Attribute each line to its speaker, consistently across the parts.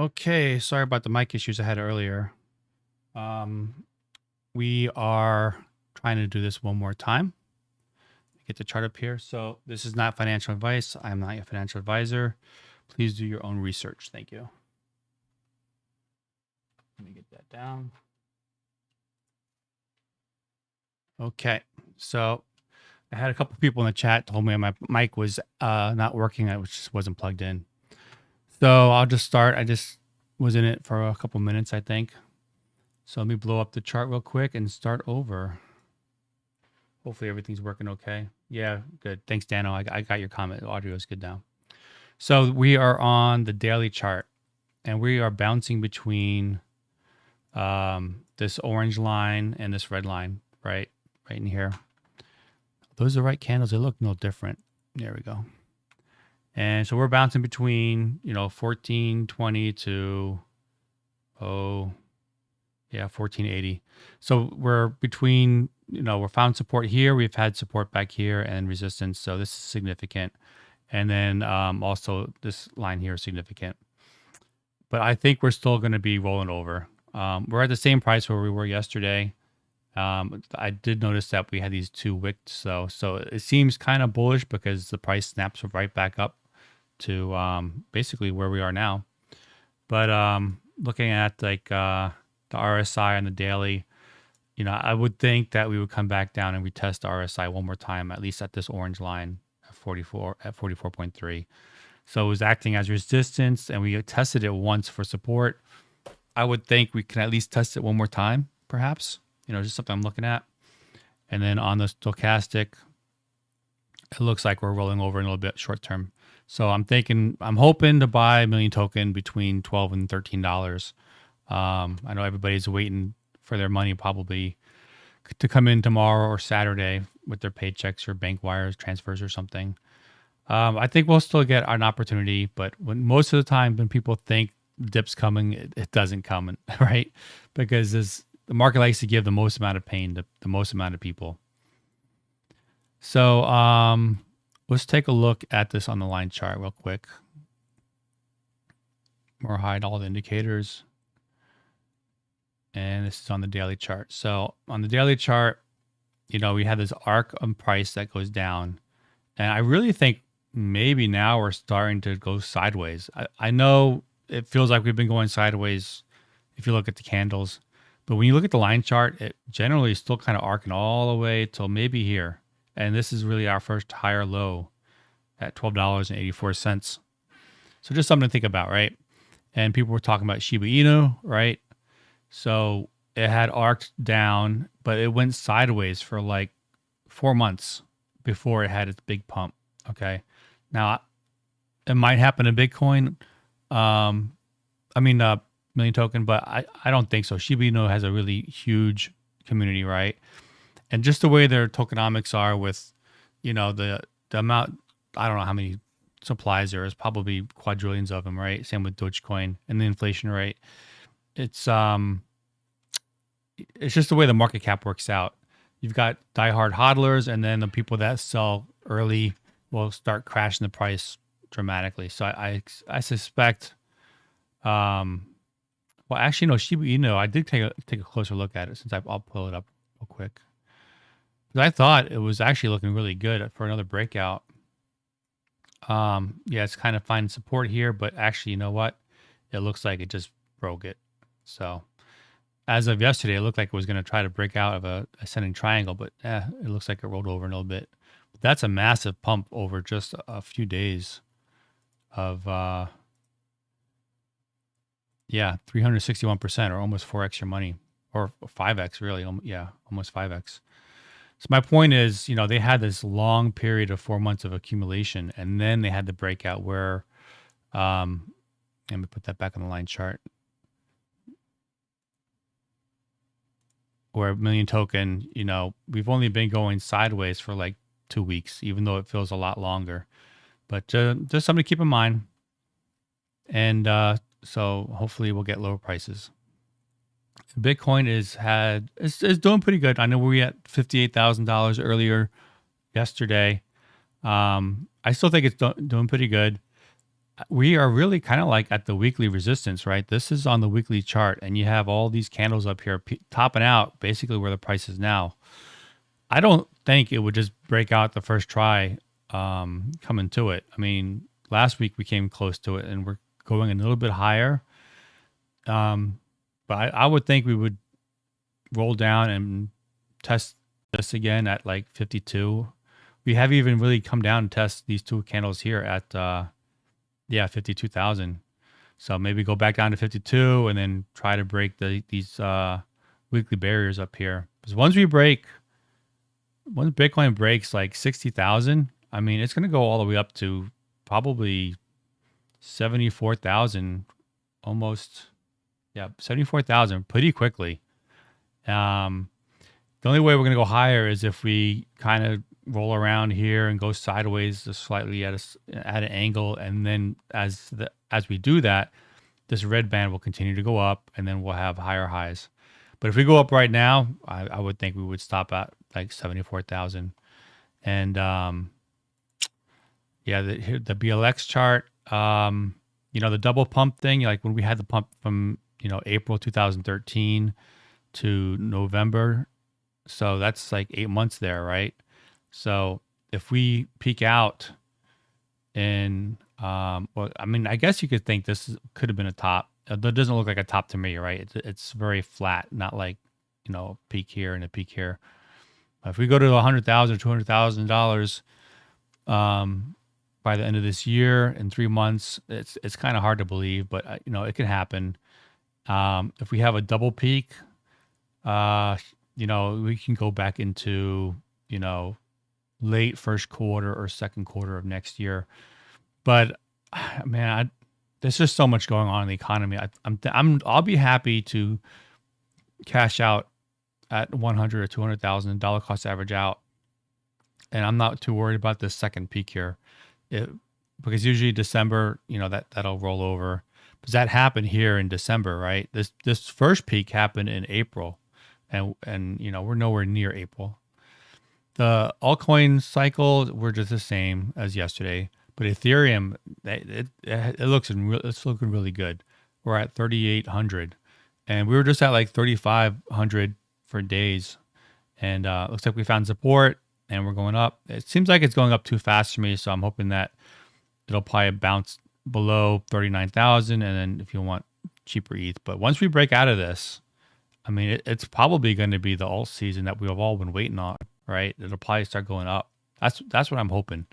Speaker 1: Okay, sorry about the mic issues I had earlier. Um, we are trying to do this one more time. Get the chart up here. So this is not financial advice. I am not your financial advisor. Please do your own research. Thank you. Let me get that down. Okay, so I had a couple people in the chat told me my mic was not working. It just wasn't plugged in. So I'll just start. I just was in it for a couple minutes, I think. So let me blow up the chart real quick and start over. Hopefully everything's working okay. Yeah, good. Thanks, Dano. I got your comment. The audio is good now. So we are on the daily chart, and we are bouncing between this orange line and this red line, right in here. Those are the right candles. They look no different. There we go. And so we're bouncing between, 1420 to, 1480. So we're between, we're found support here. We've had support back here and resistance. So this is significant. And then also this line here is significant. But I think we're still going to be rolling over. We're at the same price where we were yesterday. I did notice that we had these two wicks. So it seems kind of bullish because the price snaps right back up to basically where we are now. But looking at like the RSI on the daily, I would think that we would come back down and retest the RSI one more time, at least at this orange line at 44.3. So it was acting as resistance, and we tested it once for support. I would think we can at least test it one more time, perhaps. Just something I'm looking at. And then on the stochastic, it looks like we're rolling over in a little bit short term. So I'm hoping to buy a million token between $12 and $13. I know everybody's waiting for their money probably to come in tomorrow or Saturday with their paychecks or bank wires, transfers or something. I think we'll still get an opportunity, but most of the time when people think dip's coming, it doesn't come, right? Because the market likes to give the most amount of pain to the most amount of people. So let's take a look at this on the line chart real quick. Or hide all the indicators. And this is on the daily chart. So on the daily chart, we had this arc of price that goes down. And I really think maybe now we're starting to go sideways. I know it feels like we've been going sideways if you look at the candles. But when you look at the line chart, it generally is still kind of arcing all the way till maybe here. And this is really our first higher low at $12.84. So just something to think about, right? And people were talking about Shiba Inu, right? So it had arced down, but it went sideways for like 4 months before it had its big pump. Okay. Now, it might happen to Bitcoin. Million token, but I don't think so. Shiba Inu has a really huge community, right? And just the way their tokenomics are with, the amount, I don't know how many supplies there is, probably quadrillions of them, right? Same with Dogecoin and the inflation rate. It's just the way the market cap works out. You've got diehard hodlers, and then the people that sell early will start crashing the price dramatically. So I suspect, well, actually, no, Shiba Inu, I did take a closer look at it since I'll pull it up real quick. Because I thought it was actually looking really good for another breakout. Yeah, it's kind of finding support here, but actually, you know what? It looks like it just broke it. So as of yesterday, it looked like it was going to try to break out of a ascending triangle, but it looks like it rolled over a little bit. But that's a massive pump over just a few days of 361%, or almost 4x your money, or 5x really. Yeah, almost 5x. So my point is, they had this long period of 4 months of accumulation, and then they had the breakout where, let me put that back on the line chart, where million token, we've only been going sideways for like 2 weeks, even though it feels a lot longer. But just something to keep in mind. And so hopefully we'll get lower prices. Bitcoin is doing pretty good. I know we were at $58,000 earlier yesterday. I still think it's doing pretty good. we are really kind of like at the weekly resistance, right? This is on the weekly chart, and you have all these candles up here topping out basically where the price is now. I don't think it would just break out the first try coming to it. I mean, last week we came close to it, and we're going a little bit higher. But I would think we would roll down and test this again at like 52. We haven't even really come down and test these two candles here at 52,000. So maybe go back down to 52 and then try to break these weekly barriers up here. Because once Bitcoin breaks like 60,000, I mean, it's going to go all the way up to probably 74,000, almost, 74,000 pretty quickly. The only way we're going to go higher is if we kind of roll around here and go sideways just slightly at an angle, and then as we do that, this red band will continue to go up, and then we'll have higher highs. But if we go up right now, I would think we would stop at like 74,000. And the BLX chart, the double pump thing, like when we had the pump from April 2013 to November. So that's like 8 months there, right? So if we peak out in, I guess you could think this could have been a top. It doesn't look like a top to me, right? It's very flat, not like, peak here and a peak here. If we go to $100,000 or $200,000 by the end of this year in 3 months, it's kind of hard to believe, but it can happen. If we have a double peak, we can go back into, late first quarter or second quarter of next year. But man, there's just so much going on in the economy. I'll be happy to cash out at $100,000 or $200,000 dollar cost average out, and I'm not too worried about this second peak here, because usually December, that'll roll over. Because that happened here in December, right? This first peak happened in April, and we're nowhere near April. The altcoin cycle, we're just the same as yesterday, but Ethereum, it's looking really good. We're at 3,800, and we were just at like 3,500 for days, and looks like we found support, and we're going up. It seems like it's going up too fast for me, so I'm hoping that it'll probably bounce below 39,000, and then if you want cheaper ETH. But once we break out of this, I mean, it's probably going to be the alt season that we've all been waiting on, right? It'll probably start going up. That's what I'm hoping.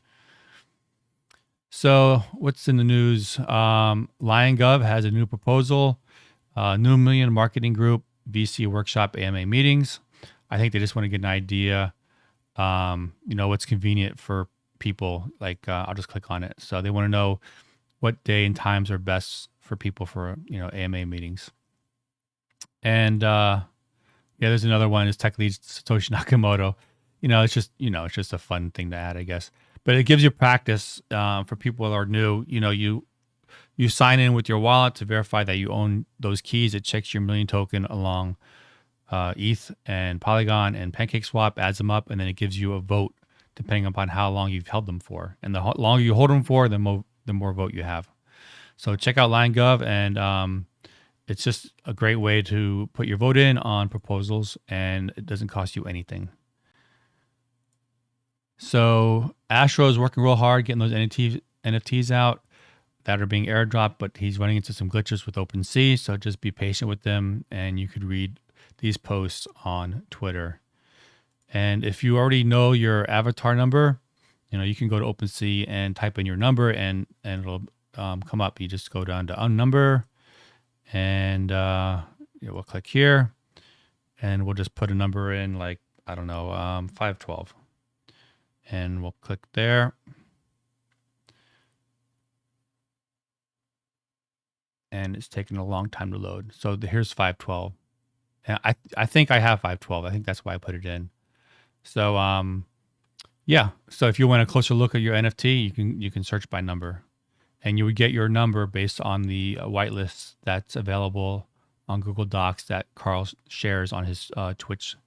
Speaker 1: So what's in the news? LionGov has a new proposal, new Million Marketing Group, VC workshop, AMA meetings. I think they just want to get an idea, what's convenient for people. Like I'll just click on it. So they want to know what day and times are best for people for, AMA meetings. And there's another one is Tech Lead Satoshi Nakamoto. It's just a fun thing to add, I guess. But it gives you practice for people that are new. You sign in with your wallet to verify that you own those keys. It checks your Million token along ETH and Polygon and PancakeSwap, adds them up, and then it gives you a vote depending upon how long you've held them for. And the longer you hold them for, the more vote you have. So check out LionGov, and it's just a great way to put your vote in on proposals, and it doesn't cost you anything. So Astro is working real hard getting those NFTs out that are being airdropped, but he's running into some glitches with OpenSea, so just be patient with them, and you could read these posts on Twitter. And if you already know your avatar number, you can go to OpenSea and type in your number, and it'll come up. You just go down to unnumber, and we'll click here, and we'll just put a number in, like, 512. And we'll click there. And it's taking a long time to load. So here's 512. And I think I have 512. I think that's why I put it in. So so if you want a closer look at your NFT, you can search by number, and you would get your number based on the whitelist that's available on Google Docs that Carl shares on his Twitch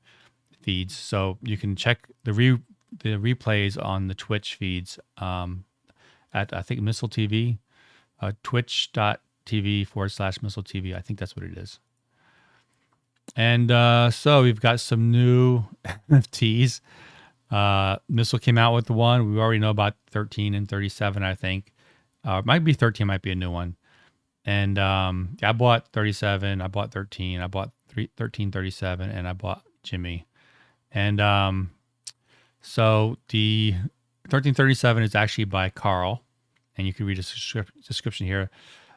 Speaker 1: feeds. So you can check the replays on the Twitch feeds at, I think, Missile TV. twitch.tv/Missile TV. I think that's what it is. And so we've got some new NFTs. Missile came out with the one. We already know about 13 and 37, I think. Might be 13, might be a new one. And yeah, I bought 37, I bought 13, I bought 1337, and I bought Jimmy. And so the 1337 is actually by Carl, and you can read the description here.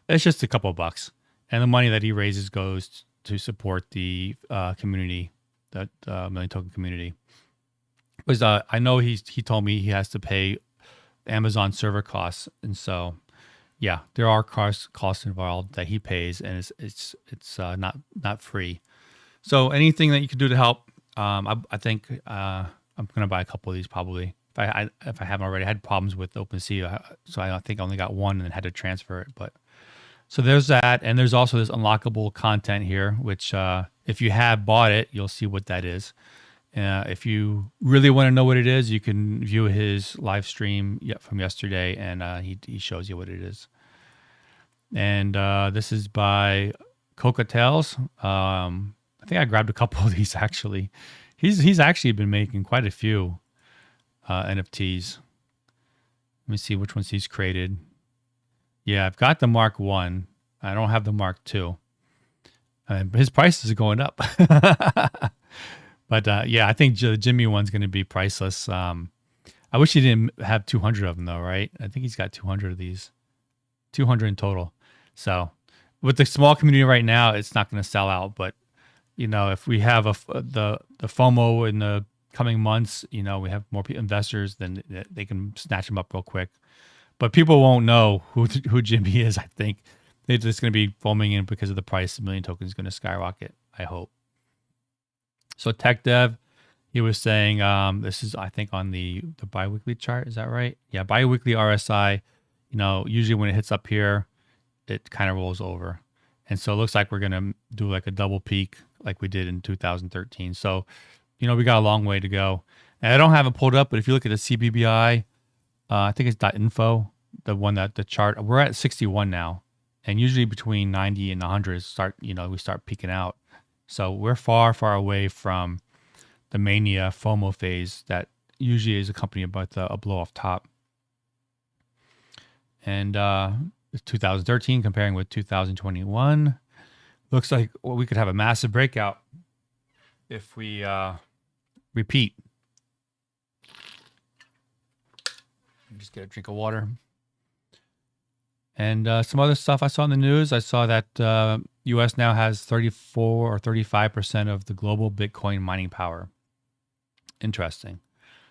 Speaker 1: It's just a couple of bucks, and the money that he raises goes to support the community, that Million Token community. Because I know he told me he has to pay Amazon server costs, and so yeah, there are costs involved that he pays, and it's not free. So anything that you can do to help, I think I'm gonna buy a couple of these probably. If I haven't already, I had problems with OpenSea, so I think I only got one and then had to transfer it. But so there's that, and there's also this unlockable content here, which if you have bought it, you'll see what that is. If you really want to know what it is, you can view his live stream from yesterday, and he shows you what it is. And this is by Coca Tales. I think I grabbed a couple of these actually. He's actually been making quite a few NFTs. Let me see which ones he's created. Yeah, I've got the Mark 1. I don't have the Mark 2. His prices are going up. But yeah, I think the Jimmy one's going to be priceless. I wish he didn't have 200 of them though, right? I think he's got 200 of these. 200 in total. So with the small community right now, it's not going to sell out. But, you know, if we have the FOMO in the coming months, you know, we have more investors, then they can snatch them up real quick. But people won't know who Jimmy is, I think. They're just going to be foaming in because of the price. A million tokens is going to skyrocket, I hope. So Tech Dev, he was saying, this is, I think, on the biweekly chart. Is that right? Yeah, biweekly RSI, you know, usually when it hits up here, it kind of rolls over. And so it looks like we're going to do like a double peak like we did in 2013. So, you know, we got a long way to go. And I don't have it pulled up, but if you look at the CBBI, I think it's .info, the one that the chart, we're at 61 now. And usually between 90 and 100 we start peaking out. So we're far, far away from the mania FOMO phase that usually is accompanied by a blow off top. And 2013 comparing with 2021, looks like we could have a massive breakout if we repeat. Just get a drink of water. And some other stuff I saw in the news. I saw that U.S. now has 34 or 35% of the global Bitcoin mining power. Interesting.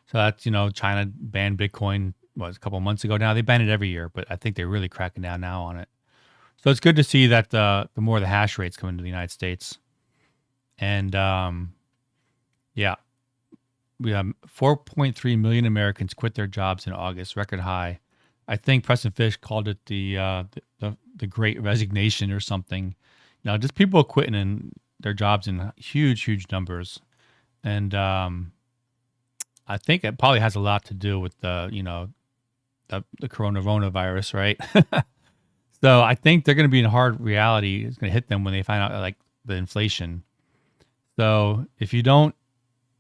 Speaker 1: So that's, you know, China banned Bitcoin, a couple of months ago now. They ban it every year, but I think they're really cracking down now on it. So it's good to see that the more the hash rates come into the United States. And yeah, we have 4.3 million Americans quit their jobs in August, record high. I think Preston Fish called it the Great Resignation or something. You know, just people quitting in their jobs in huge, huge numbers, and I think it probably has a lot to do with the coronavirus, right? So I think they're going to be in hard reality. It's going to hit them when they find out like the inflation. So if you don't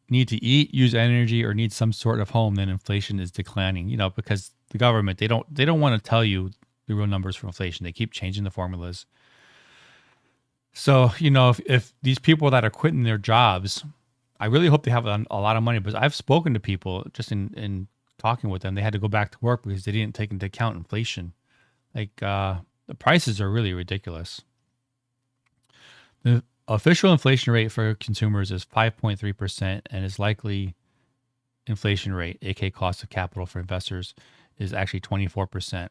Speaker 1: need to eat, use energy, or need some sort of home, then inflation is declining. You know, because the government, they don't want to tell you the real numbers for inflation. They keep changing the formulas. So, you know, if these people that are quitting their jobs, I really hope they have a lot of money, because I've spoken to people just in talking with them. They had to go back to work because they didn't take into account inflation. Like the prices are really ridiculous. The official inflation rate for consumers is 5.3%, and is likely inflation rate, aka cost of capital for investors, is actually 24%.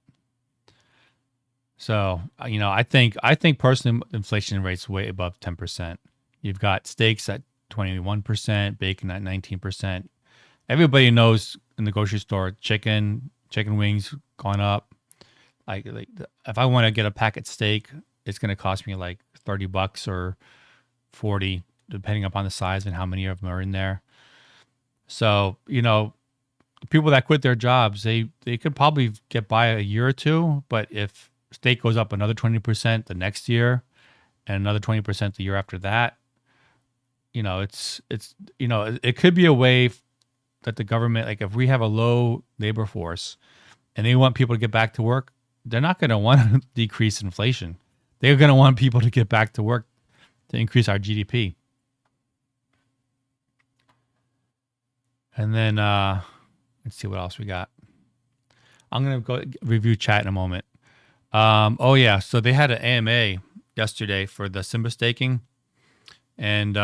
Speaker 1: So, you know, I think personally inflation rate's way above 10%. You've got steaks at 21%, bacon at 19%. Everybody knows in the grocery store, chicken wings gone up. Like if I want to get a packet steak, it's going to cost me like $30 or 40, depending upon the size and how many of them are in there. So, you know, people that quit their jobs, they could probably get by a year or two, but if stake goes up another 20% the next year, and another 20% the year after that. It could be a way that the government, like if we have a low labor force and they want people to get back to work, they're not going to want to decrease inflation. They're going to want people to get back to work to increase our GDP. And then let's see what else we got. I'm going to go review chat in a moment. So they had an AMA yesterday for the Simba staking, and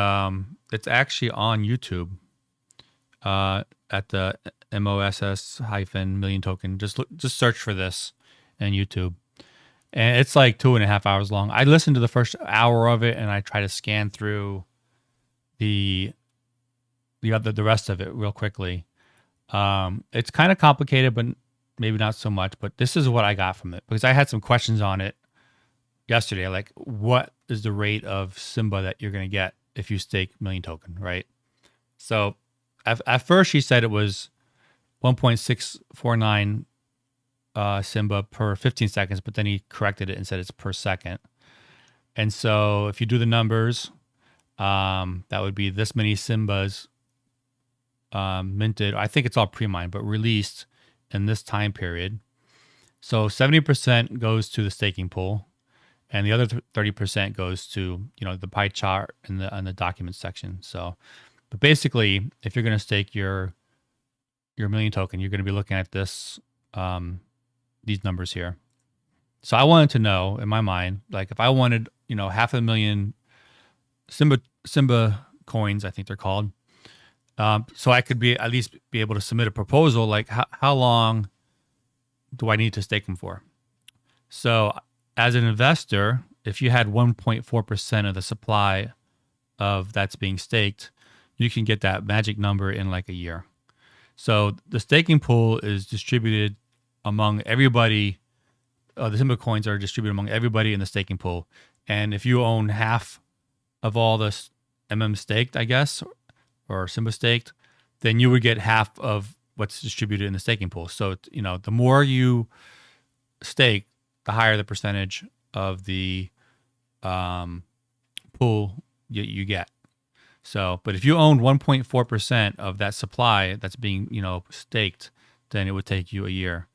Speaker 1: it's actually on YouTube at the MOSS-million token. Just search for this on YouTube, and it's like 2.5 hours long. I listened to the first hour of it, and I try to scan through the rest of it real quickly. It's kind of complicated, but maybe not so much. But this is what I got from it, because I had some questions on it yesterday, like what is the rate of Simba that you're going to get if you stake million token, right? So at first she said it was 1.649 Simba per 15 seconds, but then he corrected it and said it's per second. And so if you do the numbers, that would be this many Simbas minted. I think it's all pre-mined, but released in this time period. So 70% goes to the staking pool, and the other 30% goes to the pie chart and the document section. So, but basically, if you're going to stake your million token, you're going to be looking at this these numbers here. So I wanted to know in my mind, like if I wanted 500,000 Simba coins, I think they're called, so I could at least be able to submit a proposal, like how long do I need to stake them for? So as an investor, if you had 1.4% of the supply of that's being staked, you can get that magic number in like a year. So the staking pool is distributed among everybody. The Simba coins are distributed among everybody in the staking pool. And if you own half of all this staked, I guess, or Simba staked, then you would get half of what's distributed in the staking pool. So, the more you stake, the higher the percentage of the pool you get. So, but if you own 1.4% of that supply that's being, staked, then it would take you a year.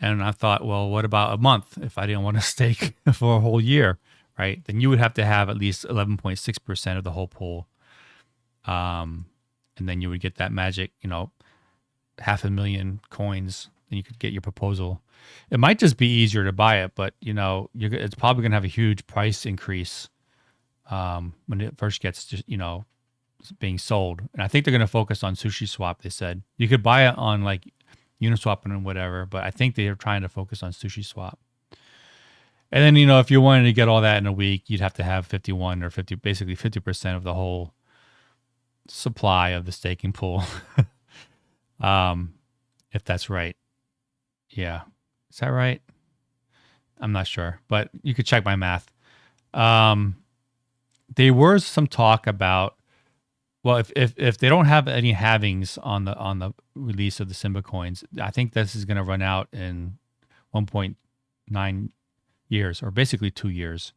Speaker 1: And I thought, well, what about a month if I didn't want to stake for a whole year, right? Then you would have to have at least 11.6% of the whole pool. And then you would get that magic, 500,000 coins, then you could get your proposal. It might just be easier to buy it, but it's probably going to have a huge price increase when it first gets just, being sold. And I think they're going to focus on SushiSwap. They said you could buy it on like Uniswap and whatever, but I think they're trying to focus on SushiSwap. And then, if you wanted to get all that in a week, you'd have to have 51 or 50, basically 50% of the whole supply of the staking pool. If that's right. Yeah. Is that right? I'm not sure, but you could check my math. There was some talk about, well, if they don't have any halvings on the release of the Simba coins, I think this is going to run out in 1.9 years, or basically 2 years.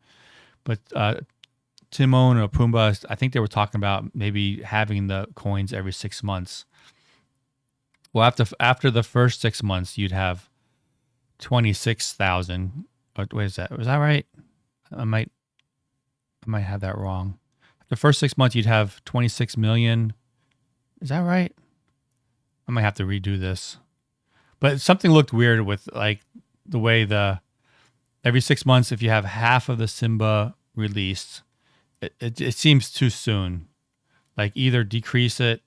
Speaker 1: But Timon or Pumbaa, I think they were talking about maybe having the coins every 6 months. Well, after the first 6 months, you'd have 26,000. Wait, is that right? I might have that wrong. The first 6 months, you'd have 26 million. Is that right? I might have to redo this. But something looked weird with like the way every 6 months, if you have half of the Simba released, it seems too soon. Like either decrease it,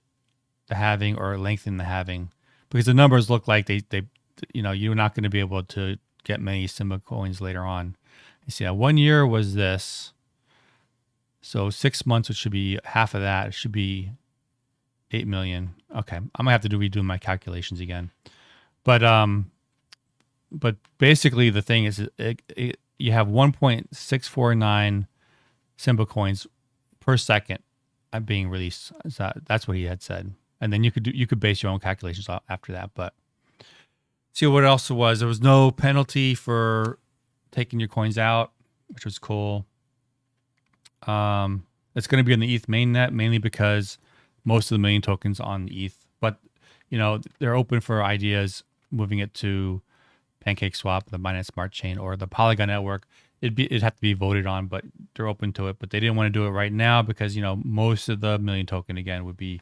Speaker 1: the halving, or lengthen the halving, because the numbers look like they you're not going to be able to get many Simba coins later on. You see, 1 year was this. So 6 months, it should be half of that. It should be 8 million. Okay, I'm gonna have to redo my calculations again. But basically the thing is, you have 1.649 Simba coins per second being released. That's what he had said, and then you could base your own calculations after that. But see what else it was. There was no penalty for taking your coins out, which was cool. It's going to be on the ETH mainnet mainly because most of the million tokens on ETH, but they're open for ideas moving it to PancakeSwap, the Binance Smart Chain, or the Polygon network. It'd have to be voted on, but they're open to it. But they didn't want to do it right now because most of the million token again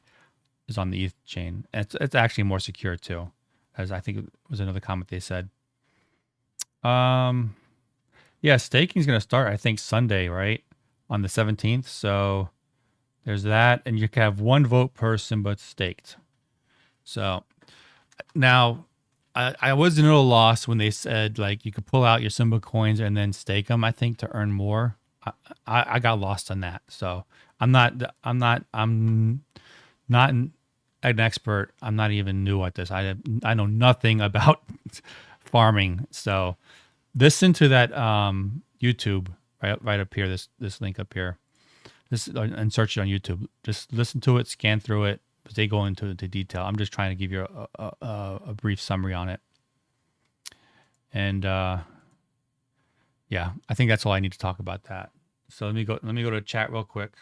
Speaker 1: is on the ETH chain. And it's actually more secure too, as I think it was another comment they said. Yeah, staking is going to start I think Sunday, right, on the 17th. So there's that, and you can have one vote per Simba staked. So now I was a little lost when they said like you could pull out your Simba coins and then stake them, I think, to earn more. I got lost on that. So I'm not an expert. I'm not even new at this. I know nothing about farming. So listen to that YouTube right up here, this link up here. And search it on YouTube. Just listen to it, scan through it, because they go into detail. I'm just trying to give you a brief summary on it. And yeah, I think that's all I need to talk about that. So let me go to chat real quick.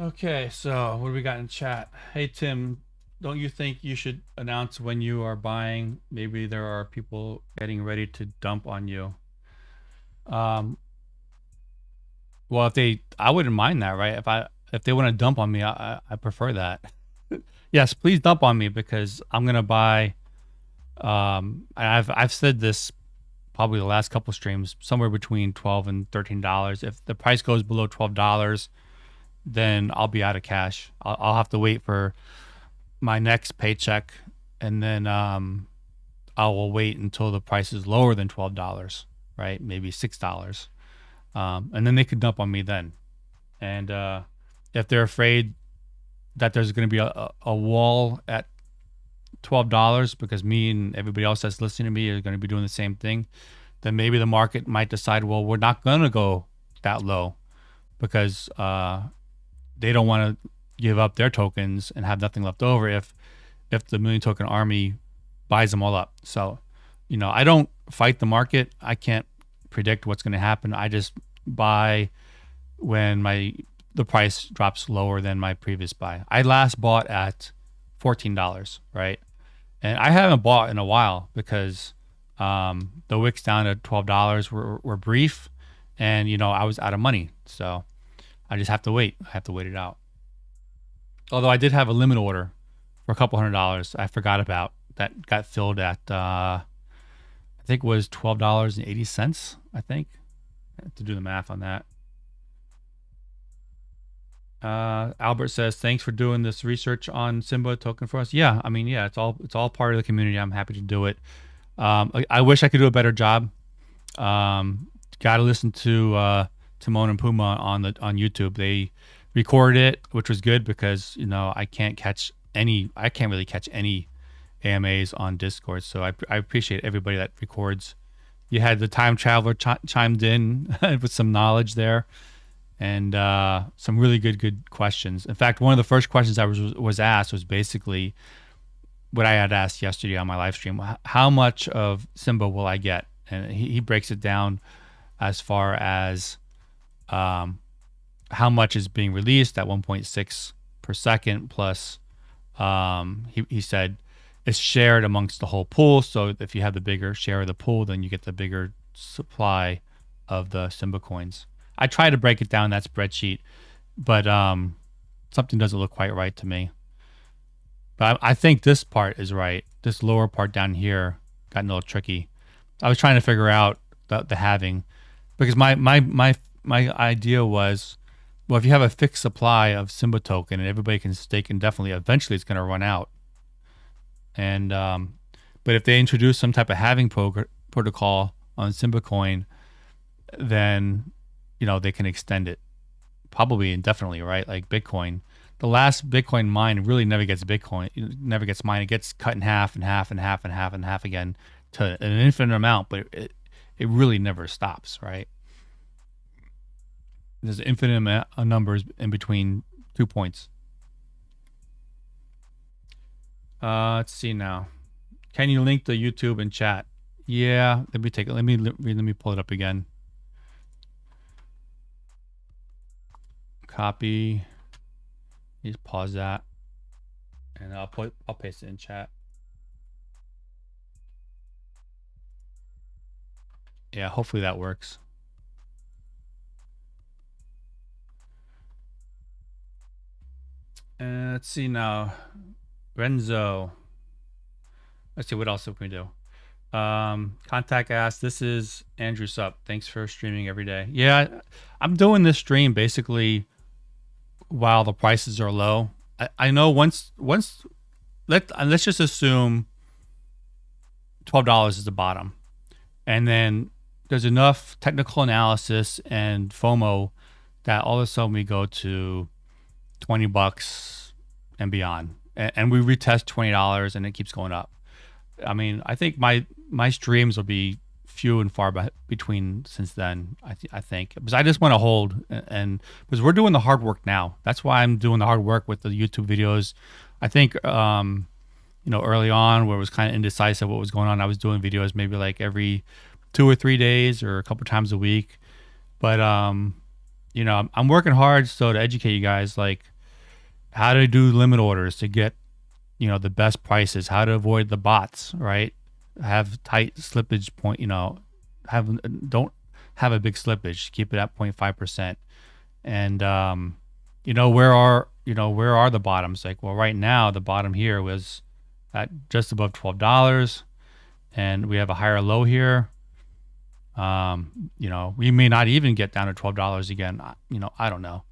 Speaker 1: Okay, so what do we got in chat? Hey Tim, don't you think you should announce when you are buying? Maybe there are people getting ready to dump on you. Well, I wouldn't mind that, right? If they want to dump on me, I prefer that. Yes, please dump on me because I'm gonna buy. I've said this probably the last couple streams, somewhere between $12 and $13. If the price goes below $12, then I'll be out of cash. I'll have to wait for my next paycheck, and then I will wait until the price is lower than $12, right? Maybe $6. And then they could dump on me then. And if they're afraid that there's going to be a wall at $12 because me and everybody else that's listening to me are going to be doing the same thing, then maybe the market might decide, well, we're not going to go that low because they don't want to give up their tokens and have nothing left over if the million token army buys them all up. So, I don't fight the market. I can't predict what's going to happen. I just buy when the price drops lower than my previous buy. I last bought at $14, right? And I haven't bought in a while because the wicks down to $12 were brief, and I was out of money. So I just have to wait. I have to wait it out. Although I did have a limit order for a couple $100 I forgot about that got filled at I think it was $12.80. I think I have to do the math on that. Albert says, thanks for doing this research on Simba token for us. Yeah, I mean, yeah, it's all part of the community. I'm happy to do it. I wish I could do a better job. Got to listen to Timon and Puma on YouTube. They recorded it, which was good because I can't really catch any AMAs on Discord. So I appreciate everybody that records. You had the time traveler chimed in with some knowledge there, and some really good questions. In fact, one of the first questions I was asked was basically what I had asked yesterday on my live stream: how much of Simba will I get? And he breaks it down as far as how much is being released at 1.6 per second plus. He said it's shared amongst the whole pool. So if you have the bigger share of the pool, then you get the bigger supply of the Simba coins. I try to break it down in that spreadsheet, but something doesn't look quite right to me. But I think this part is right. This lower part down here got a little tricky. I was trying to figure out the halving because my idea was, well, if you have a fixed supply of Simba token and everybody can stake indefinitely, eventually it's going to run out. And but if they introduce some type of halving protocol on Simba coin, then they can extend it probably indefinitely, right? Like Bitcoin, the last Bitcoin mine really never gets mined. It gets cut in half and half and half and half and half again to an infinite amount, but it really never stops, right? There's an infinite amount of numbers in between 2 points. Let's see now. Can you link the YouTube in chat? Yeah, let me take it. Let me pull it up again. Copy. Just pause that, and I'll paste it in chat. Yeah, hopefully that works. Let's see now. Renzo. Let's see what else can we do. Contact asked, this is Andrew Sup. Thanks for streaming every day. Yeah, I'm doing this stream basically while the prices are low. I know once let's just assume $12 is the bottom, and then there's enough technical analysis and FOMO that all of a sudden we go to $20 and beyond, and we retest $20 and it keeps going up. I mean, I think my streams will be few and far between since then. I think because I just want to hold, and because we're doing the hard work now. That's why I'm doing the hard work with the YouTube videos. I think early on where it was kind of indecisive what was going on, I was doing videos maybe like every 2 or 3 days or a couple times a week. But I'm working hard so to educate you guys like how to do limit orders to get the best prices, how to avoid the bots, right? Have tight slippage point, don't have a big slippage, keep it at 0.5%. And where are the bottoms? Like, well, right now the bottom here was at just above $12, and we have a higher low here. We may not even get down to $12 again. I don't know.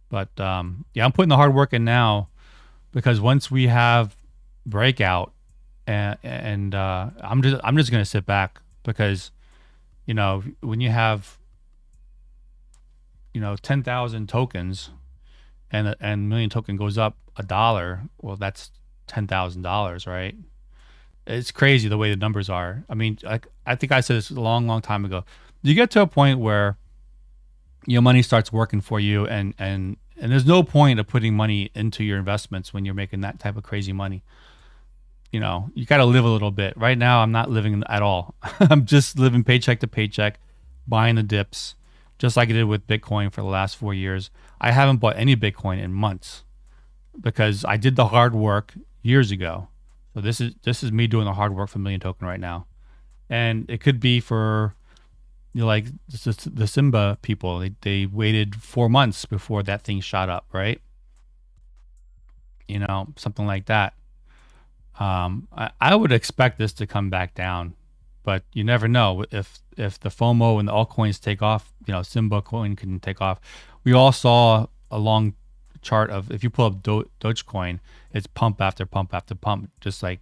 Speaker 1: But I'm putting the hard work in now, because once we have breakout, and I'm just gonna sit back, because when you have 10,000 tokens and a million token goes up $1, well, that's $10,000, right? It's crazy the way the numbers are. I mean, I think I said this a long time ago. You get to a point where your money starts working for you, and there's no point of putting money into your investments when you're making that type of crazy money. You got to live a little bit. Right now, I'm not living at all. I'm just living paycheck to paycheck, buying the dips, just like I did with Bitcoin for the last 4 years. I haven't bought any Bitcoin in months because I did the hard work years ago. So this is me doing the hard work for Million Token right now, and it could be for like the Simba people. They waited 4 months before that thing shot up, right? Something like that. I would expect this to come back down, but you never know if the FOMO and the altcoins take off. Simba coin can take off. We all saw a long chart of, if you pull up Dogecoin, it's pump after pump after pump, just like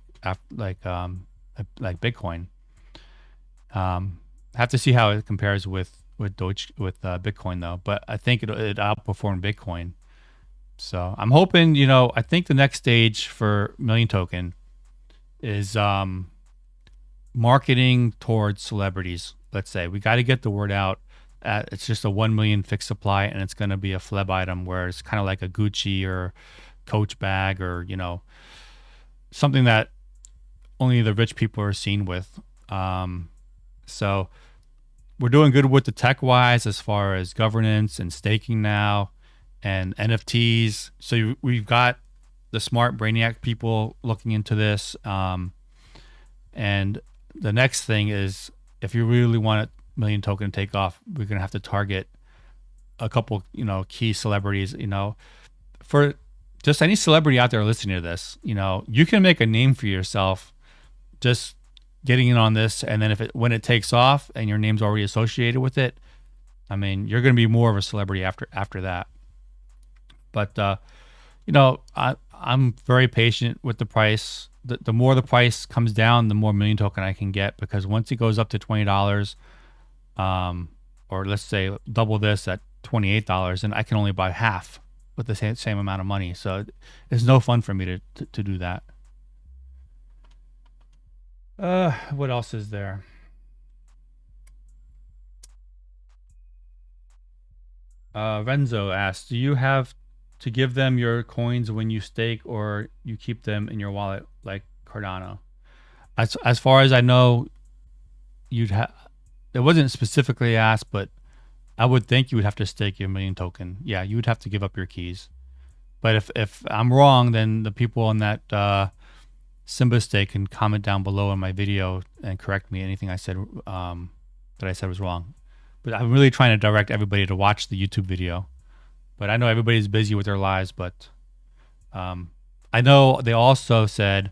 Speaker 1: Bitcoin. Have to see how it compares with Bitcoin though, but I think it outperformed Bitcoin. So I'm hoping, I think the next stage for Million Token is marketing towards celebrities. Let's say we got to get the word out. It's just a 1 million fixed supply, and it's going to be a fleb item where it's kind of like a Gucci or Coach bag, or something that only the rich people are seen with. So we're doing good with the tech wise as far as governance and staking now, and NFTs. So we've got the smart brainiac people looking into this. And the next thing is, if you really want a Million Token to take off, we're going to have to target a couple, key celebrities, for just any celebrity out there listening to this. You can make a name for yourself just getting in on this. And then when it takes off and your name's already associated with it, I mean, you're going to be more of a celebrity after that. But, I'm very patient with the price. The more the price comes down, the more Million Token I can get, because once it goes up to $20, or let's say double this at $28, and I can only buy half with the same amount of money. So it's no fun for me to do that. What else is there? Renzo asked, do you have to give them your coins when you stake, or you keep them in your wallet? like Cardano. As far as I know, you'd have. It wasn't specifically asked, but I would think you would have to stake your million token. Yeah, you would have to give up your keys. But if I'm wrong, then the people on that Simba stake can comment down below in my video and correct me anything I said that I said was wrong. But I'm really trying to direct everybody to watch the YouTube video. But I know everybody's busy with their lives. But I know they also said,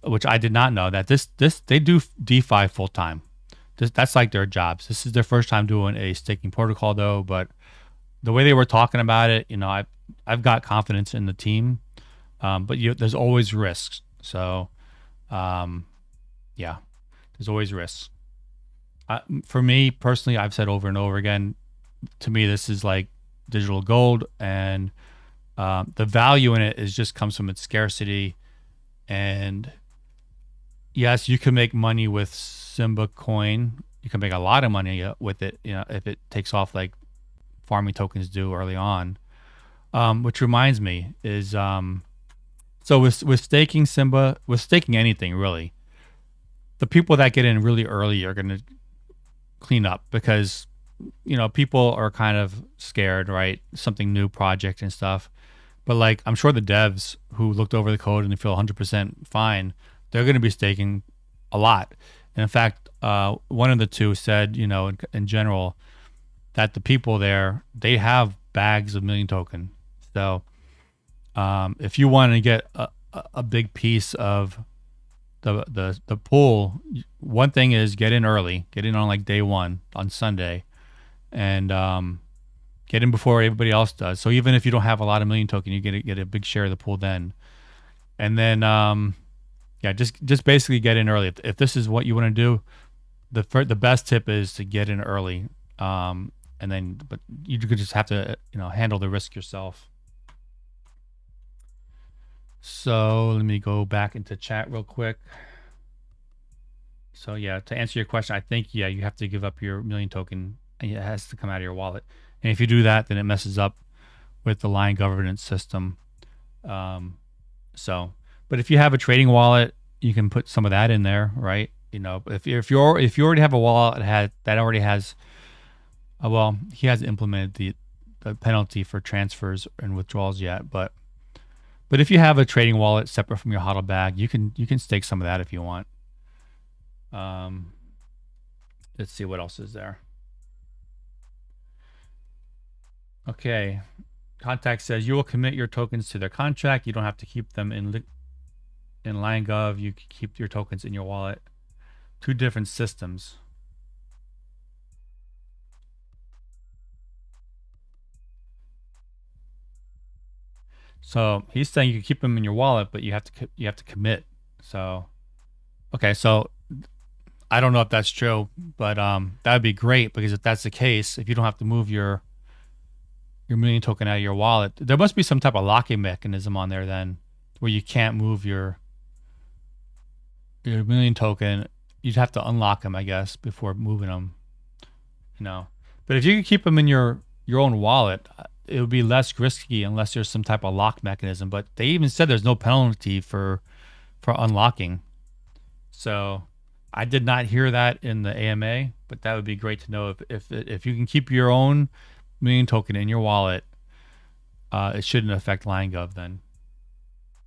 Speaker 1: which I did not know, that this they do DeFi full time. That's like their jobs. This is their first time doing a staking protocol though. But the way they were talking about it, I've got confidence in the team. But there's always risks. So, yeah, there's always risks. For me personally, I've said over and over again, to me, this is like digital gold, and the value in it comes from its scarcity. And yes, you can make money with Simba coin. You can make a lot of money with it, if it takes off like farming tokens do early on. Which reminds me is, so with staking Simba, with staking anything really, the people that get in really early are going to clean up because, people are kind of scared, right? Something new project and stuff. But like, I'm sure the devs who looked over the code and they feel 100% fine, they're going to be staking a lot. And in fact, one of the two said, in general, that the people there, they have bags of million token. So if you want to get a big piece of the pool, one thing is get in early, get in on like day one on Sunday, and get in before everybody else does. So even if you don't have a lot of million token, you get a big share of the pool then. And then just basically get in early. If this is what you want to do, the best tip is to get in early. But you could just have to handle the risk yourself. So let me go back into chat real quick. So yeah, to answer your question, I think, you have to give up your million token and it has to come out of your wallet. And if you do that, then it messes up with the Lion governance system. But if you have a trading wallet, you can put some of that in there, right? If you already have a wallet that already has, he hasn't implemented the penalty for transfers and withdrawals yet, but if you have a trading wallet separate from your HODL bag, you can stake some of that if you want. Let's see what else is there. Okay, Contact says you will commit your tokens to their contract. You don't have to keep them in LionGov. You can keep your tokens in your wallet. Two different systems. So he's saying you can keep them in your wallet, but you have to commit. So, okay, so I don't know if that's true, but that would be great, because if that's the case, if you don't have to move your million token out of your wallet, there must be some type of locking mechanism on there then, where you can't move your million token. You'd have to unlock them, I guess, before moving them. But if you could keep them in your own wallet, it would be less risky unless there's some type of lock mechanism. But they even said there's no penalty for unlocking. So I did not hear that in the AMA, but that would be great to know. If you can keep your own million token in your wallet, it shouldn't affect LionGov then.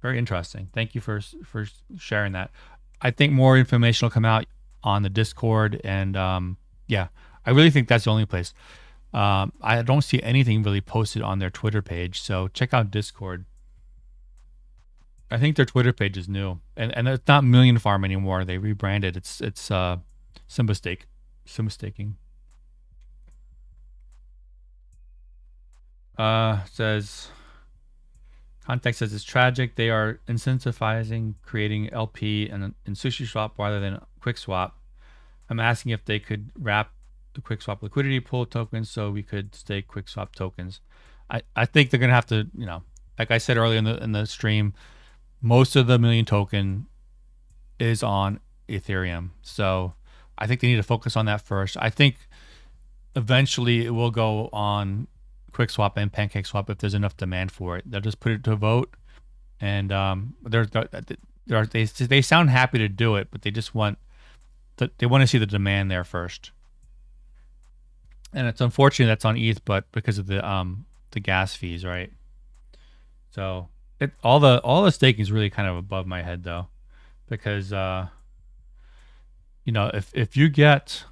Speaker 1: Very interesting. Thank you for sharing that. I think more information will come out on the Discord, and I really think that's the only place. I don't see anything really posted on their Twitter page, so check out Discord. I think their Twitter page is new, and it's not Million Farm anymore. They rebranded. It's Simba staking. Says Context says it's tragic. They are incentivizing creating LP in SushiSwap rather than QuickSwap. I'm asking if they could wrap the QuickSwap liquidity pool tokens so we could stake QuickSwap tokens. I think they're gonna have to, like I said earlier in the stream, most of the million token is on Ethereum. So I think they need to focus on that first. I think eventually it will go on QuickSwap and PancakeSwap if there's enough demand for it. They'll just put it to a vote, and they sound happy to do it, but they just want they want to see the demand there first. And it's unfortunate that's on ETH, but because of the gas fees, right? So all the staking is really kind of above my head though, because if you get,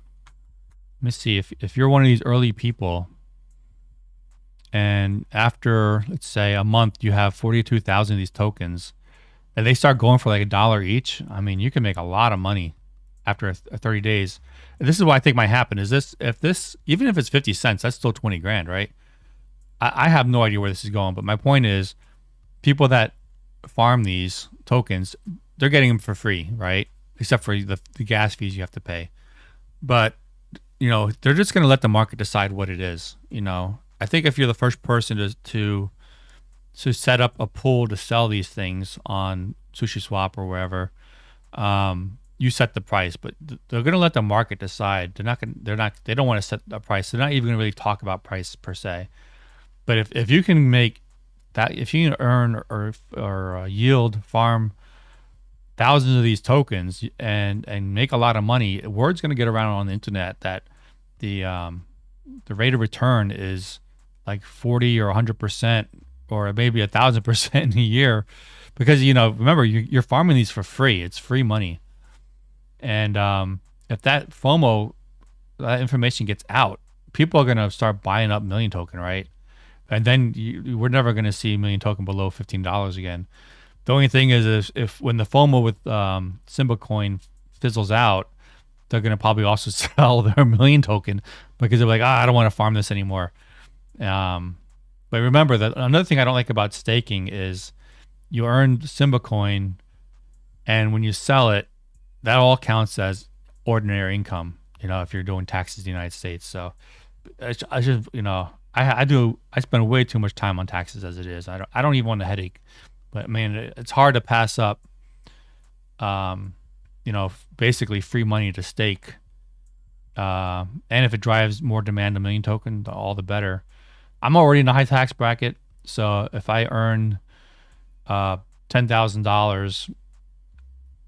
Speaker 1: let me see, if you're one of these early people, and after let's say a month you have 42,000 of these tokens, and they start going for like $1 each, I mean you can make a lot of money after 30 days. And this is what I think might happen. Is this even if it's 50 cents, that's still 20 grand, right? I have no idea where this is going, but my point is, people that farm these tokens, they're getting them for free, right? Except for the gas fees you have to pay. But they're just going to let the market decide what it is. I think if you're the first person to set up a pool to sell these things on SushiSwap or wherever, you set the price, but they're going to let the market decide. They don't want to set a price. They're not even going to really talk about price per se. But if you can make that, if you can earn or yield farm thousands of these tokens and make a lot of money, word's going to get around on the internet that the rate of return is like 40 or 100% or maybe 1,000% in a year, because remember you're farming these for free. It's free money, and if that FOMO, that information gets out, people are going to start buying up Million Token, right? And then we're never going to see Million Token below $15 again. The only thing is if when the FOMO with Simba Coin fizzles out, they're going to probably also sell their Million Token because they're like, I don't want to farm this anymore. But remember that another thing I don't like about staking is you earn Simba Coin, and when you sell it, that all counts as ordinary income, if you're doing taxes in the United States. So I just, I spend way too much time on taxes as it is. I don't even want the headache. But man, it's hard to pass up, basically free money to stake. And if it drives more demand to Million Token, all the better. I'm already in a high tax bracket, so if I earn $10,000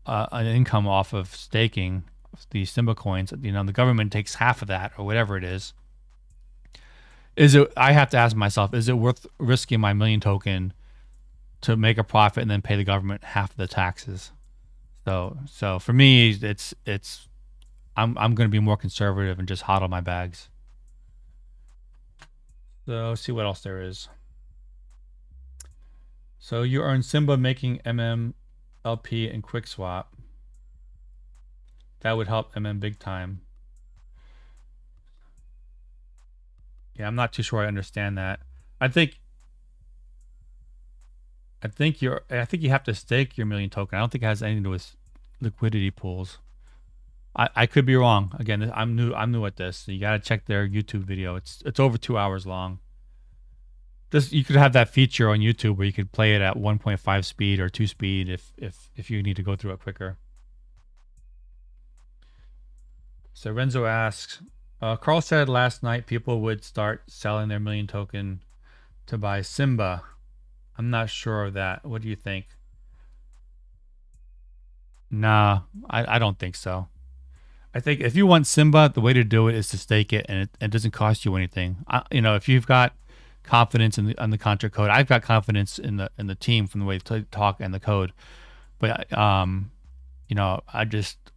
Speaker 1: an income off of staking these Simba coins, the government takes half of that or whatever it is. I have to ask myself, is it worth risking my Million Token to make a profit and then pay the government half of the taxes? So for me, I'm going to be more conservative and just hodl my bags. So let's see what else there is. So you earn Simba making MMLP and QuickSwap. That would help MM big time. Yeah, I'm not too sure I understand that. I think you have to stake your Million Token. I don't think it has anything to do with liquidity pools. I could be wrong. Again, I'm new at this. So you got to check their YouTube video. It's over 2 hours long. You could have that feature on YouTube where you could play it at 1.5 speed or 2 speed if you need to go through it quicker. So Renzo asks, Carl said last night people would start selling their Million Token to buy Simba. I'm not sure of that. What do you think? Nah, I don't think so. I think if you want Simba, the way to do it is to stake it, and it doesn't cost you anything. If you've got confidence in the Contra code, I've got confidence in the team from the way they talk and the code. But I'm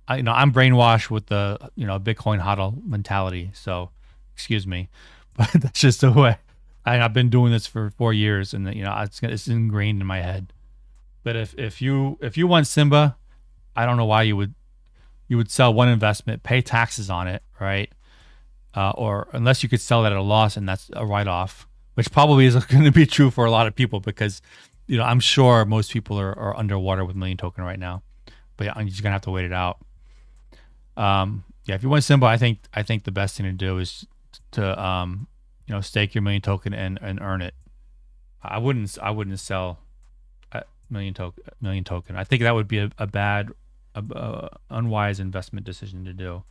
Speaker 1: brainwashed with the Bitcoin hodl mentality. So excuse me, but that's just the way. I've been doing this for 4 years, and it's ingrained in my head. But if you want Simba, I don't know why you would sell one investment, pay taxes on it, right? Or unless you could sell it at a loss, and that's a write-off, which probably is going to be true for a lot of people because I'm sure most people are underwater with Million Token right now. But yeah, you're just gonna have to wait it out. If you want Simba, I think the best thing to do is to stake your Million Token and earn it. I wouldn't sell Million Token. I think that would be a bad, unwise investment decision to do.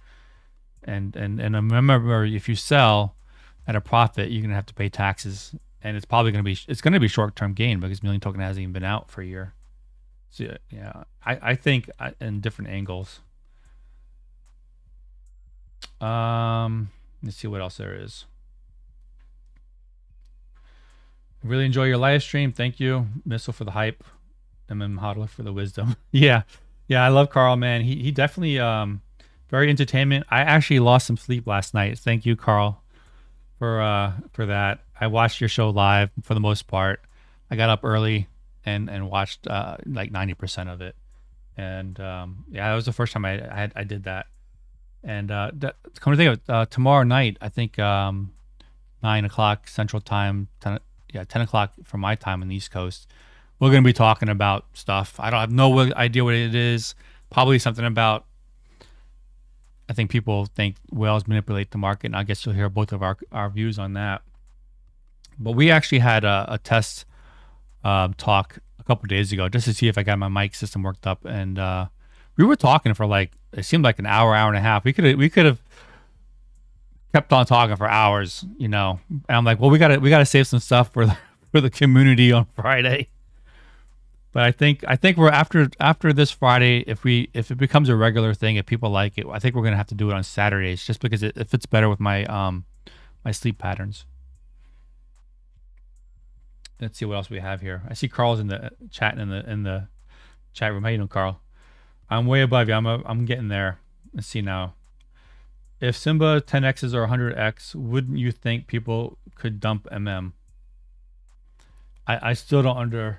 Speaker 1: And remember, if you sell at a profit, you're gonna have to pay taxes, and it's probably gonna be short-term gain because Million Token hasn't even been out for a year. So yeah, I think in different angles. Let's see what else there is. Really enjoy your live stream. Thank you, Missile, for the hype. Hodler for the wisdom. Yeah, yeah, I love Carl, man. He definitely very entertainment. I actually lost some sleep last night. Thank you, Carl, for that. I watched your show live for the most part. I got up early and watched like 90% of it. And yeah, that was the first time I did that. And come to think of it, tomorrow night, I think 9 o'clock Central Time, 10 o'clock from my time on the East Coast. We're going to be talking about stuff. I don't have no idea what it is. Probably something about, I think people think whales manipulate the market, and I guess you'll hear both of our views on that. But we actually had a test talk a couple of days ago just to see if I got my mic system worked up, and we were talking for like, it seemed like an hour and a half. We could have kept on talking for hours, And I'm like, well, we gotta save some stuff for the community on Friday. But I think we're after this Friday, if it becomes a regular thing, if people like it, I think we're gonna have to do it on Saturdays just because it fits better with my my sleep patterns. Let's see what else we have here. I see Carl's in the chat in the chat room. How you doing, Carl? I'm way above you. I'm getting there. Let's see now. If Simba 10x's or 100x, wouldn't you think people could dump MM? I still don't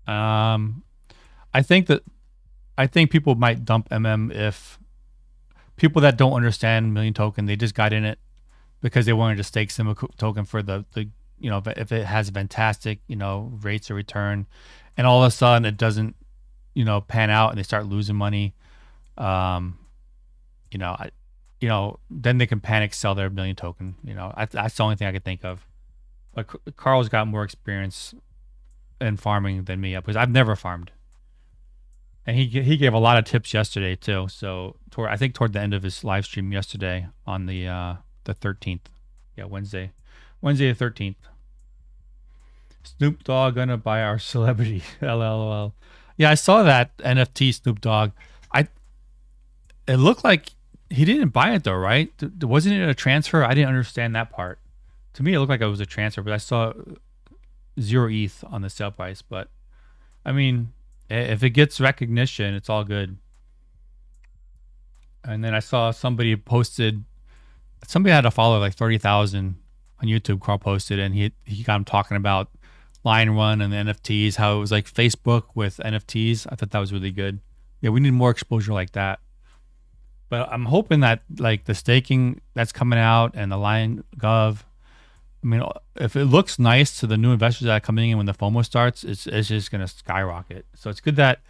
Speaker 1: I think people might dump MM if people that don't understand Million Token, they just got in it because they wanted to stake Simba token for the if it has fantastic rates of return, and all of a sudden it doesn't pan out and they start losing money. Then they can panic sell their Million Token. That's the only thing I could think of. But Carl's got more experience in farming than me because I've never farmed, and he gave a lot of tips yesterday too. So I think toward the end of his live stream yesterday on the 13th, Wednesday the 13th. Snoop Dogg gonna buy our celebrity. LOL. Yeah, I saw that NFT Snoop Dogg. It looked like he didn't buy it though, right? Wasn't it a transfer? I didn't understand that part. To me, it looked like it was a transfer, but I saw 0 ETH on the sale price. But I mean, if it gets recognition, it's all good. And then I saw somebody had a follower like 30,000 on YouTube. Carl posted, and he got him talking about Lion Run and the NFTs, how it was like Facebook with NFTs. I thought that was really good. Yeah, we need more exposure like that. But I'm hoping that like the staking that's coming out and the Lion Gov, I mean, if it looks nice to the new investors that are coming in when the FOMO starts, it's just going to skyrocket. So it's good that,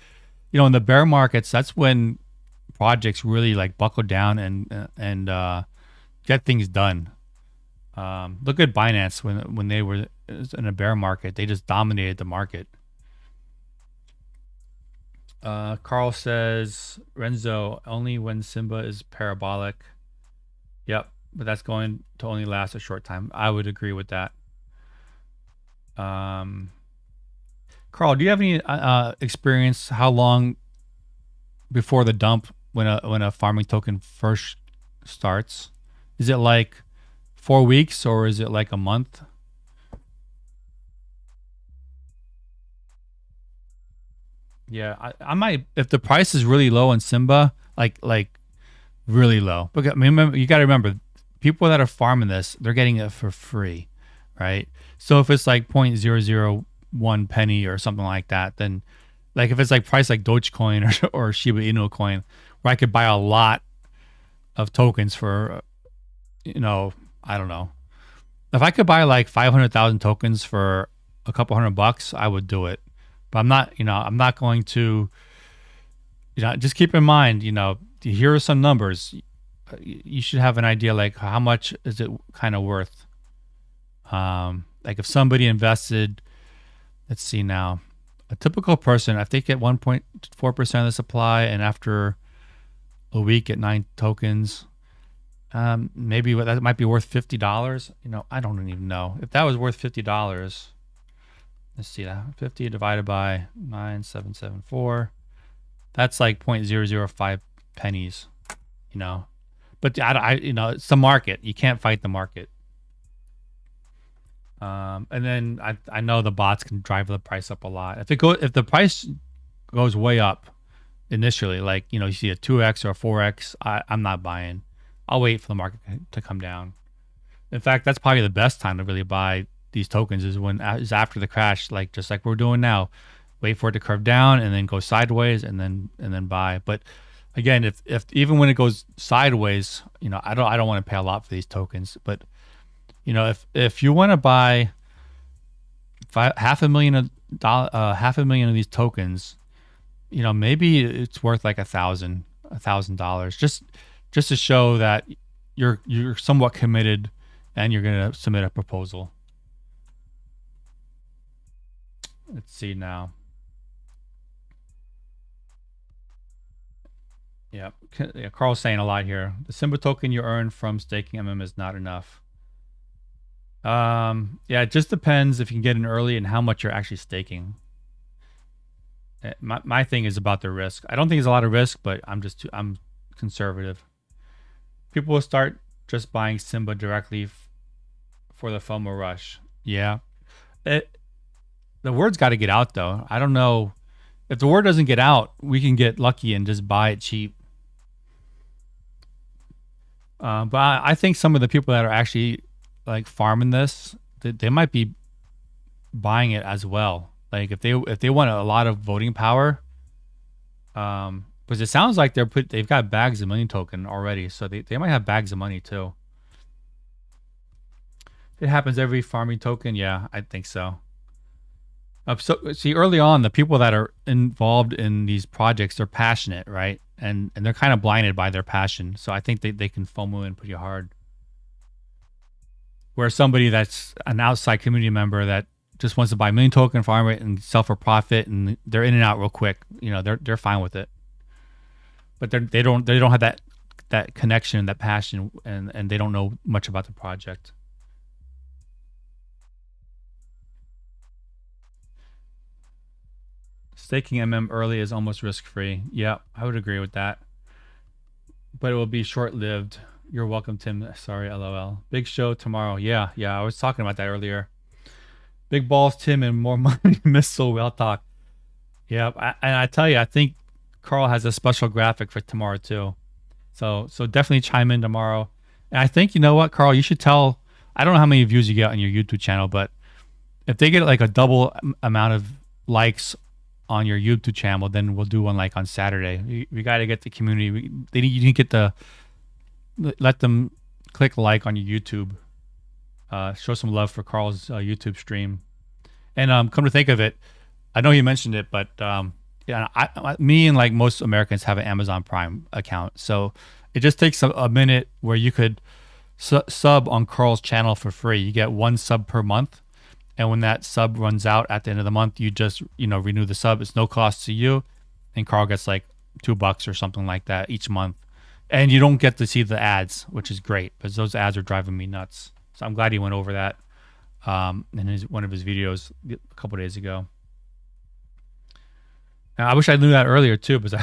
Speaker 1: in the bear markets, that's when projects really like buckle down and get things done. Look at Binance when they were in a bear market, they just dominated the market. Carl says, Renzo, only when Simba is parabolic. Yep, but that's going to only last a short time. I would agree with that. Carl, do you have any experience how long before the dump when a farming token first starts? Is it like 4 weeks or is it like a month? Yeah, I might, if the price is really low on Simba, like really low. But I mean, you got to remember, people that are farming this, they're getting it for free, right? So if it's like 0.001 penny or something like that, then like if it's like price like Dogecoin or Shiba Inu coin, where I could buy a lot of tokens for, I don't know. If I could buy like 500,000 tokens for a couple $100, I would do it. But I'm not going to, just keep in mind, here are some numbers. You should have an idea like how much is it kind of worth. Like if somebody invested, let's see now, a typical person, if they get 1.4% of the supply and after a week at 9 tokens, maybe that might be worth $50. I don't even know. If that was worth $50, let's see that 50 divided by 9774. That's like 0.005 pennies, you know. But it's the market. You can't fight the market. And then I know the bots can drive the price up a lot. If the price goes way up initially, like you see a 2x or a 4x, I'm not buying. I'll wait for the market to come down. In fact, that's probably the best time to really buy these tokens is after the crash, like just like we're doing now. Wait for it to curve down and then go sideways and then buy. But again, if even when it goes sideways, I don't want to pay a lot for these tokens. But if you want to buy $500,000 of these tokens, maybe it's worth like $1,000 just to show that you're somewhat committed and you're gonna submit a proposal. Let's see now. Yeah, Carl's saying a lot here. The Simba token you earn from staking is not enough. Yeah, it just depends if you can get in early and how much you're actually staking. My thing is about the risk. I don't think there's a lot of risk, but I'm conservative. People will start just buying Simba directly for the FOMO rush. Yeah, the word's got to get out though. I don't know if the word doesn't get out, we can get lucky and just buy it cheap. But I think some of the people that are actually like farming this, they might be buying it as well. Like if they want a lot of voting power, because it sounds like they've got bags of million token already, so they might have bags of money too. It happens every farming token. Yeah, I think so. So see, early on, the people that are involved in these projects, they're passionate, right? And they're kind of blinded by their passion. So I think they can FOMO in pretty hard. Where somebody that's an outside community member that just wants to buy a million token, farm it, and sell for profit, and they're in and out real quick. They're fine with it. But they don't have that connection, that passion, and they don't know much about the project. Staking early is almost risk-free. Yeah, I would agree with that. But it will be short-lived. You're welcome, Tim. Sorry, LOL. Big show tomorrow. Yeah. I was talking about that earlier. Big balls, Tim, and more money. Missile. We'll talk. Yeah, and I tell you, I think Carl has a special graphic for tomorrow too. So definitely chime in tomorrow. And I think, you know what, Carl, you should tell. I don't know how many views you get on your YouTube channel, but if they get like a double amount of likes on your YouTube channel, then we'll do one like on Saturday. We got to get the community. You need to get let them click like on your YouTube. Show some love for Carl's YouTube stream. And come to think of it, I know you mentioned it, but me and like most Americans have an Amazon Prime account, so it just takes a minute where you could sub on Carl's channel for free. You get 1 sub per month. And when that sub runs out at the end of the month, you just, renew the sub. It's no cost to you. And Carl gets like $2 or something like that each month. And you don't get to see the ads, which is great because those ads are driving me nuts. So I'm glad he went over that in one of his videos a couple days ago. And I wish I knew that earlier too, because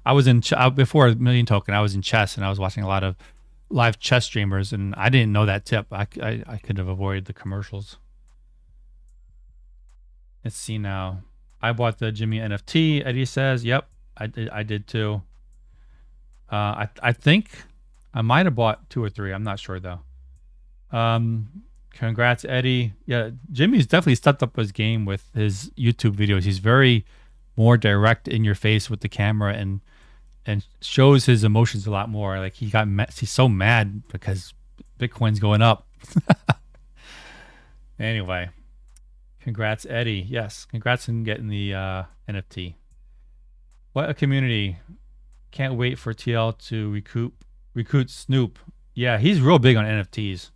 Speaker 1: I was before a million token, I was in chess and I was watching a lot of live chess streamers, and I didn't know that tip. I could have avoided the commercials. Let's see now. I bought the Jimmy NFT. Eddie says, "Yep, I did too." I think I might have bought 2 or 3. I'm not sure though. Congrats, Eddie. Yeah, Jimmy's definitely stepped up his game with his YouTube videos. He's very more direct in your face with the camera and shows his emotions a lot more. Like he's so mad because Bitcoin's going up. Anyway. Congrats, Eddie. Yes, congrats on getting the NFT. What a community. Can't wait for TL to recruit Snoop. Yeah, he's real big on NFTs.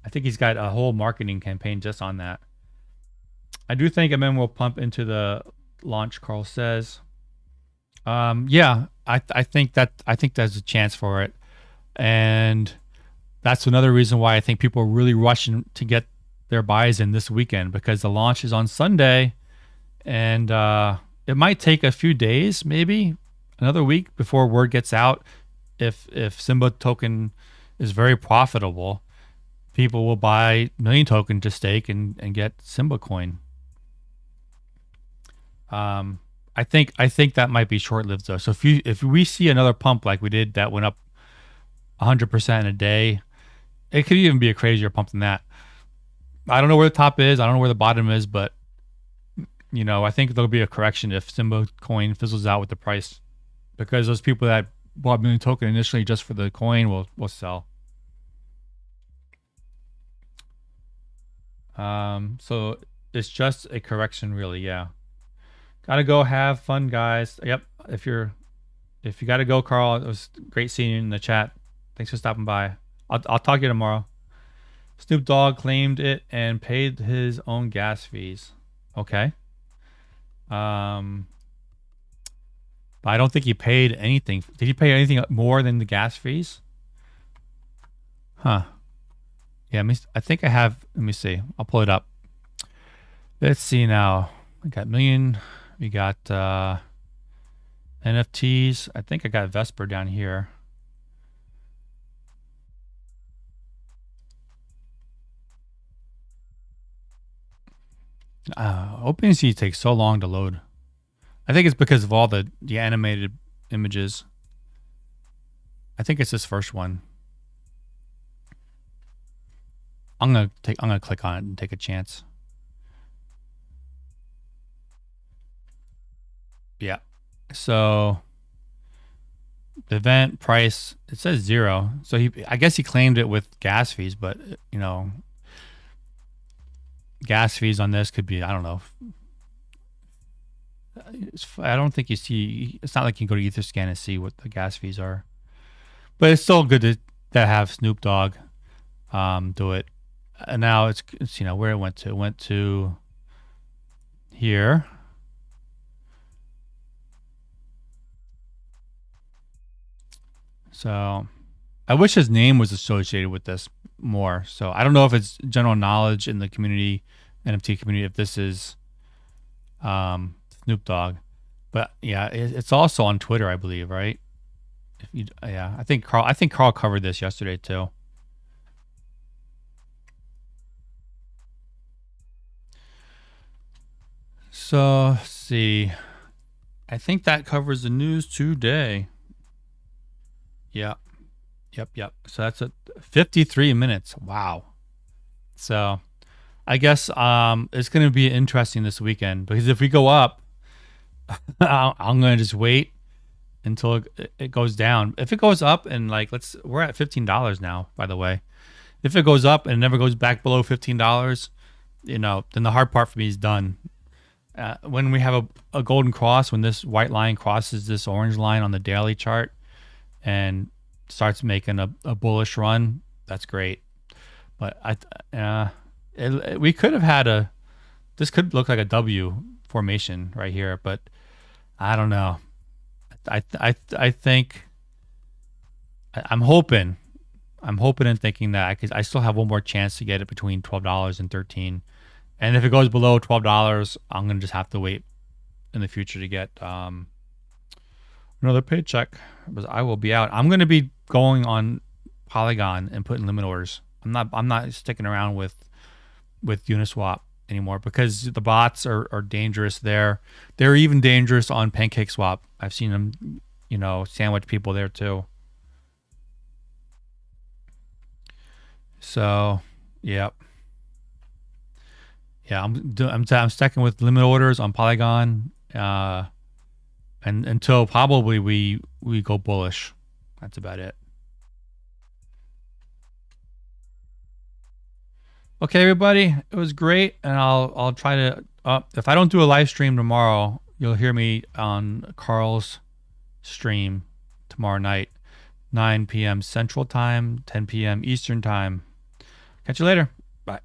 Speaker 1: I think he's got a whole marketing campaign just on that. I do think will pump into the launch, Carl says. Yeah, I think there's a chance for it. And that's another reason why I think people are really rushing to get their buys in this weekend because the launch is on Sunday, and it might take a few days, maybe another week before word gets out. If Simba token is very profitable, people will buy Million token to stake and get Simba coin. I think that might be short lived though. So if we see another pump like we did that went up 100% in a day, it could even be a crazier pump than that. I don't know where the top is. I don't know where the bottom is, but I think there'll be a correction if Simba coin fizzles out with the price, because those people that bought Million token initially just for the coin will sell. So it's just a correction, really. Yeah. Gotta go have fun, guys. Yep. If you gotta go, Carl, it was great seeing you in the chat. Thanks for stopping by. I'll talk to you tomorrow. Snoop Dogg claimed it and paid his own gas fees. Okay. But I don't think he paid anything. Did he pay anything more than the gas fees? Huh. Yeah, I think I have. Let me see. I'll pull it up. Let's see now. I got Million. We got NFTs. I think I got Vesper down here. OpenSea takes so long to load. I think it's because of all the animated images. I think it's this first one. I'm gonna click on it and take a chance. Yeah. So the event price, it says 0. So I guess he claimed it with gas fees, but gas fees on this could be, I don't know. I don't think you see. It's not like you can go to Etherscan and see what the gas fees are, but it's still good to have Snoop Dogg do it. And now it's where it went to. It went to here. So I wish his name was associated with this more. So I don't know if it's general knowledge in the community, NFT community, if this is Snoop Dogg. But yeah, it's also on Twitter, I believe, right? I think Carl covered this yesterday too. So let's see. I think that covers the news today. Yeah. Yep. So that's 53 minutes. Wow. So I guess it's going to be interesting this weekend, because if we go up, I'm going to just wait until it goes down. If it goes up and we're at $15 now, by the way. If it goes up and never goes back below $15, then the hard part for me is done. When we have a golden cross, when this white line crosses this orange line on the daily chart and starts making a bullish run, that's great. But we could have had this could look like a W formation right here, but I don't know. I think I'm hoping and thinking that I still have one more chance to get it between $12 and $13. And if it goes below $12, I'm going to just have to wait in the future to get another paycheck, because I will be out. I'm going to be going on Polygon and putting limit orders. I'm not sticking around with Uniswap anymore, because the bots are dangerous there. They're even dangerous on PancakeSwap. I've seen them, sandwich people there too. So, yep. Yeah, I'm sticking with limit orders on Polygon, and until probably we go bullish. That's about it. Okay, everybody, it was great, and I'll try to. If I don't do a live stream tomorrow, you'll hear me on Carl's stream tomorrow night, 9 p.m. Central Time, 10 p.m. Eastern Time. Catch you later. Bye.